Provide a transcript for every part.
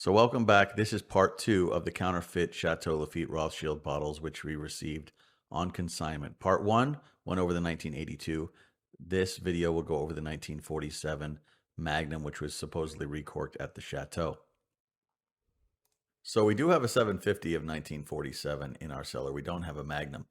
So welcome back. This is part two of the counterfeit Chateau Lafite-Rothschild bottles, which we received on consignment. Part one went over the 1982. This video will go over the 1947 Magnum, which was supposedly recorked at the Chateau. So we do have a 750 of 1947 in our cellar. We don't have a Magnum.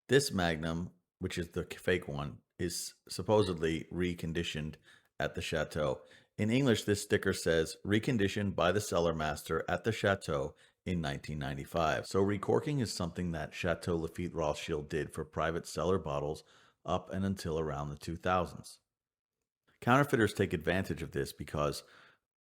This Magnum, which is the fake one, is supposedly reconditioned at the Chateau. In English, this sticker says reconditioned by the cellar master at the Chateau in 1995. So recorking is something that Chateau Lafite Rothschild did for private cellar bottles up and until around the 2000s. Counterfeiters take advantage of this because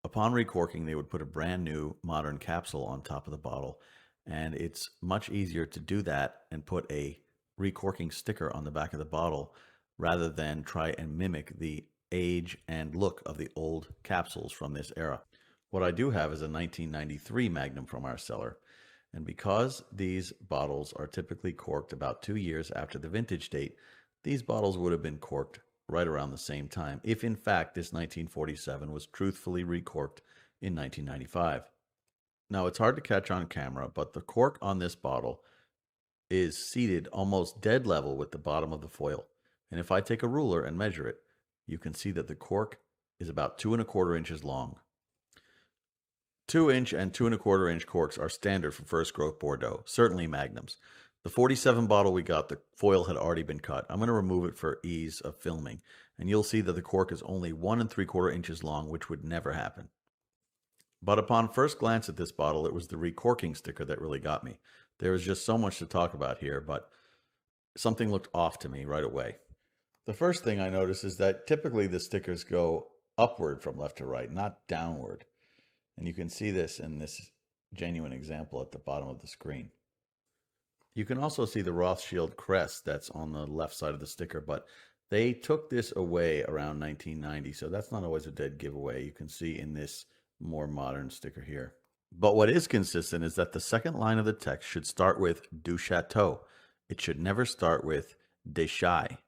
upon recorking, they would put a brand new modern capsule on top of the bottle, and it's much easier to do that and put a recorking sticker on the back of the bottle rather than try and mimic the age and look of the old capsules from this era. What I do have is a 1993 Magnum from our cellar, and because these bottles are typically corked about 2 years after the vintage date, these bottles would have been corked right around the same time, if in fact this 1947 was truthfully recorked in 1995. Now it's hard to catch on camera, but the cork on this bottle is seated almost dead level with the bottom of the foil. And if I take a ruler and measure it, you can see that the cork is about 2¼ inches long. 2-inch and 2¼ inch corks are standard for first growth Bordeaux, certainly Magnums. The 47 bottle we got, the foil had already been cut. I'm going to remove it for ease of filming, and you'll see that the cork is only 1¾ inches long, which would never happen. But upon first glance at this bottle, it was the recorking sticker that really got me. There was just so much to talk about here, but something looked off to me right away. The first thing I noticed is that typically the stickers go upward from left to right, not downward. And you can see this in this genuine example at the bottom of the screen. You can also see the Rothschild crest that's on the left side of the sticker, but they took this away around 1990, so that's not always a dead giveaway. You can see in this more modern sticker here. But what is consistent is that the second line of the text should start with du Chateau. It should never start with Deschai.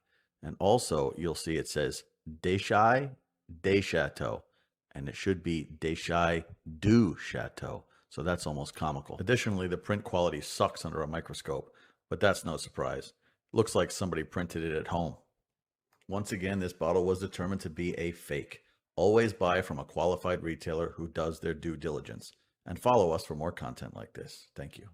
And also, you'll see it says Deschai des Chateau, and it should be Deschai du Chateau. So that's almost comical. Additionally, the print quality sucks under a microscope, but that's no surprise. Looks like somebody printed it at home. Once again, this bottle was determined to be a fake. Always buy from a qualified retailer who does their due diligence. And follow us for more content like this. Thank you.